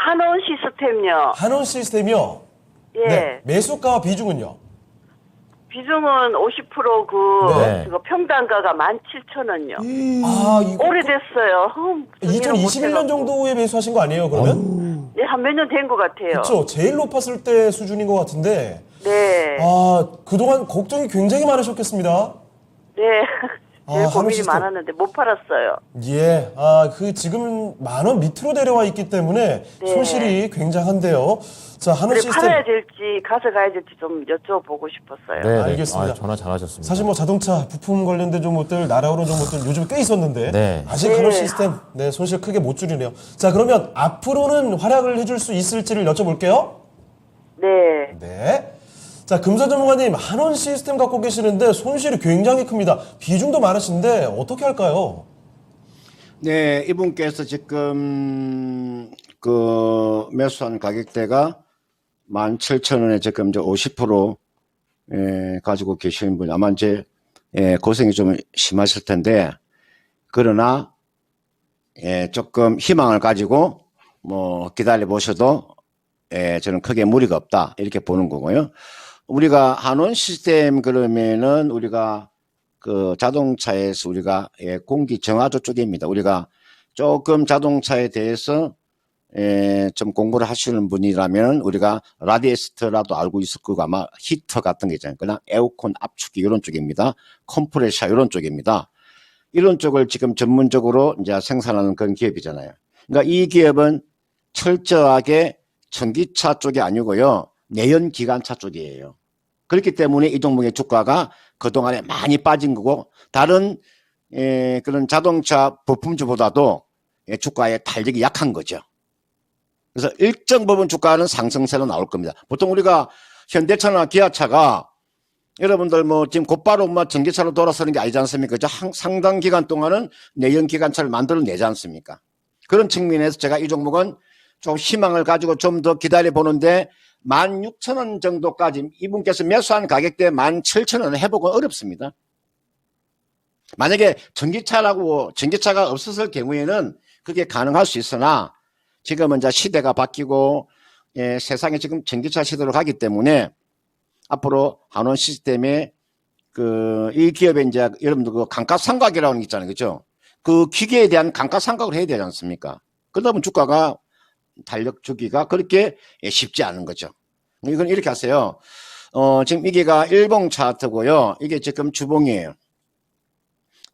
한온 시스템요. 한온 시스템이요. 예. 네. 매수가와 비중은요? 비중은 50%그 네. 그거 평단가가 17,000원요. 아, 이거 오래됐어요. 2021년 정도에 매수하신 거 아니에요, 그러면? 네, 한 몇 년 된 것 같아요. 그렇죠. 제일 높았을 때 수준인 것 같은데. 네. 아, 그동안 걱정이 굉장히 많으셨겠습니다. 네. 제일 한온 고민이 시스템. 많았는데 못 팔았어요. 예. 아, 지금 10,000원 밑으로 내려와 있기 때문에 네. 손실이 굉장한데요. 자, 한온 그래 시스템. 팔아야 될지 가져가야 될지 좀 여쭤보고 싶었어요. 네, 알겠습니다. 아, 전화 잘하셨습니다. 사실 뭐 자동차 부품 관련된 종목들, 날아오른 종목들 요즘에 꽤 있었는데 네. 아직 네. 한온 시스템 네, 손실 크게 못 줄이네요. 자, 그러면 앞으로는 활약을 해줄 수 있을지를 여쭤볼게요. 네. 네. 자, 금산 전문가님, 한원 시스템 갖고 계시는데 손실이 굉장히 큽니다. 비중도 많으신데 어떻게 할까요? 네, 이분께서 지금 그 매수한 가격대가 17,000원에 지금 이제 50% 가지고 계시는 분 아마 이제 고생이 좀 심하실 텐데 그러나 조금 희망을 가지고 뭐 기다려 보셔도 저는 크게 무리가 없다 이렇게 보는 거고요. 우리가 한원 시스템 그러면은 우리가 그 자동차에서 우리가 공기 정화조 쪽입니다. 우리가 조금 자동차에 대해서 좀 공부를 하시는 분이라면 우리가 라디에스터라도 알고 있을 거고 아마 히터 같은 게 있잖아요. 그냥 에어컨 압축기 이런 쪽입니다. 컴프레셔 이런 쪽입니다. 이런 쪽을 지금 전문적으로 이제 생산하는 그런 기업이잖아요. 그러니까 이 기업은 철저하게 전기차 쪽이 아니고요. 내연기관차 쪽이에요. 그렇기 때문에 이 종목의 주가가 그동안에 많이 빠진 거고 다른 그런 자동차 부품주보다도 주가의 탄력이 약한 거죠. 그래서 일정 부분 주가는 상승세로 나올 겁니다. 보통 우리가 현대차나 기아차가 여러분들 뭐 지금 곧바로 뭐 전기차로 돌아서는 게 아니지 않습니까? 상당 기간 동안은 내연기관차를 만들어내지 않습니까? 그런 측면에서 제가 이 종목은 좀 희망을 가지고 좀 더 기다려 보는데 16,000원 정도까지 이분께서 매수한 가격대 17,000원 해보고 어렵습니다. 만약에 전기차가 없었을 경우에는 그게 가능할 수 있으나 지금은 이제 시대가 바뀌고 세상에 지금 전기차 시대로 가기 때문에 앞으로 한원 시스템에 이 기업에 이제 여러분들 그 감가상각이라고 하는 게 있잖아요. 그죠? 그 기계에 대한 감가상각을 해야 되지 않습니까? 그러다 보면 주가가 탄력 주기가 그렇게 쉽지 않은 거죠. 이건 이렇게 하세요. 지금 이게가 일봉 차트고요. 이게 지금 주봉이에요.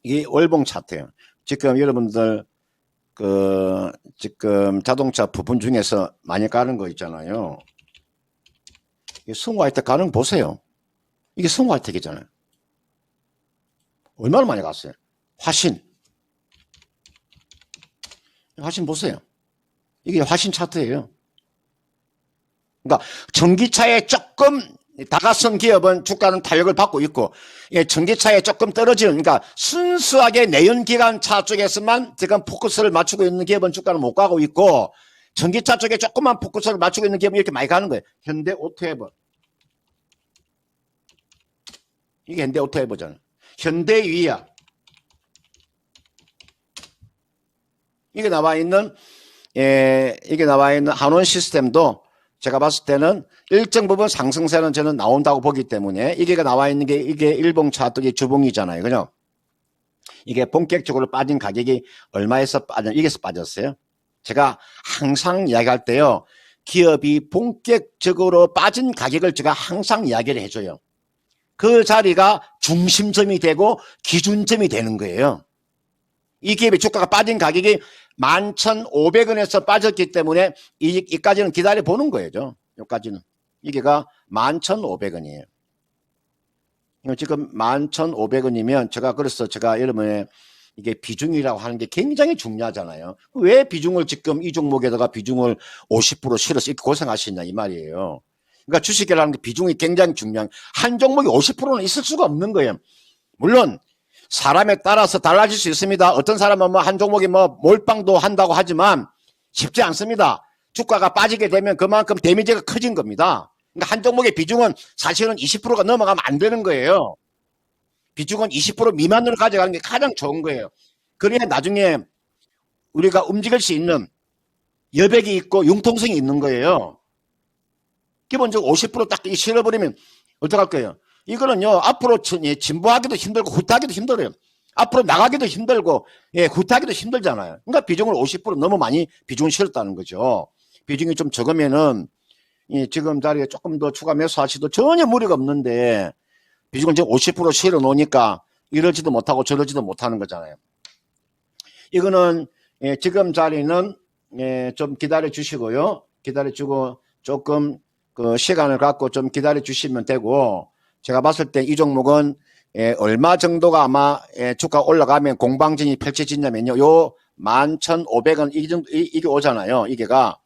이게 월봉 차트예요. 지금 여러분들 지금 자동차 부분 중에서 많이 가는 거 있잖아요. 승화이텍 가는 거 보세요. 이게 승화이텍이잖아요. 얼마나 많이 갔어요? 화신 보세요. 이게 화신 차트예요. 그러니까 전기차에 조금 다가선 기업은 주가는 탄력을 받고 있고 전기차에 조금 떨어지는 그러니까 순수하게 내연기관차 쪽에서만 지금 포커스를 맞추고 있는 기업은 주가는 못 가고 있고 전기차 쪽에 조금만 포커스를 맞추고 있는 기업은 이렇게 많이 가는 거예요. 현대오토에버 이게 현대오토에버잖아요. 현대위아 이게 나와 있는 한원 시스템도 제가 봤을 때는 일정 부분 상승세는 저는 나온다고 보기 때문에 이게 나와 있는 게 이게 일봉 차트의 주봉이잖아요. 그죠? 이게 본격적으로 빠진 가격이 얼마에서 이게서 빠졌어요? 제가 항상 이야기할 때요. 기업이 본격적으로 빠진 가격을 제가 항상 이야기를 해줘요. 그 자리가 중심점이 되고 기준점이 되는 거예요. 이 기업의 주가가 빠진 가격이 11,500원에서 빠졌기 때문에 이까지는 기다려 보는 거예요. 여기까지는. 이게가 11,500원이에요. 지금 11,500원이면 제가 여러분의 이게 비중이라고 하는 게 굉장히 중요하잖아요. 왜 비중을 지금 이 종목에다가 비중을 50% 실어서 이렇게 고생하시냐 이 말이에요. 그러니까 주식이라는 게 비중이 굉장히 중요한 한 종목이 50%는 있을 수가 없는 거예요. 물론 사람에 따라서 달라질 수 있습니다. 어떤 사람은 뭐 한 종목이 뭐 몰빵도 한다고 하지만 쉽지 않습니다. 주가가 빠지게 되면 그만큼 데미지가 커진 겁니다. 그러니까 한 종목의 비중은 사실은 20%가 넘어가면 안 되는 거예요. 비중은 20% 미만으로 가져가는 게 가장 좋은 거예요. 그래야 나중에 우리가 움직일 수 있는 여백이 있고 융통성이 있는 거예요. 기본적으로 50%딱 실어버리면 어떡할 거예요? 이거는요, 앞으로 진보하기도 힘들고 후퇴하기도 힘들어요. 앞으로 나가기도 힘들고, 예, 후퇴하기도 힘들잖아요. 그러니까 비중을 50% 너무 많이 비중을 실었다는 거죠. 비중이 좀 적으면은, 지금 자리에 조금 더 추가 매수하시도 전혀 무리가 없는데, 비중을 지금 50% 실어 놓으니까 이러지도 못하고 저러지도 못하는 거잖아요. 이거는, 지금 자리는, 좀 기다려 주시고요. 기다려 주고 조금 그 시간을 갖고 좀 기다려 주시면 되고, 제가 봤을 때 이 종목은 얼마 정도가 아마 주가 올라가면 공방전이 펼쳐지냐면요. 요 11,500원 이게 오잖아요. 이게가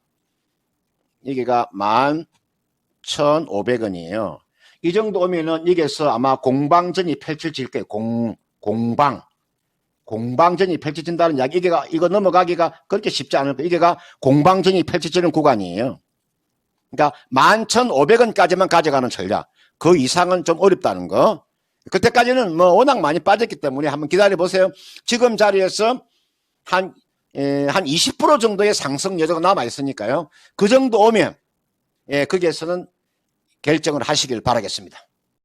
11,500원이에요. 이 정도 오면은 이게서 아마 공방전이 펼쳐질 거예요. 공방전이 펼쳐진다는 이야기. 이거 넘어가기가 그렇게 쉽지 않을 거예요. 이게가 공방전이 펼쳐지는 구간이에요. 그러니까 11,500원까지만 가져가는 전략. 그 이상은 좀 어렵다는 거. 그때까지는 뭐 워낙 많이 빠졌기 때문에 한번 기다려 보세요. 지금 자리에서 한 20% 정도의 상승 여지가 남아 있으니까요. 그 정도 오면 거기에서는 결정을 하시길 바라겠습니다.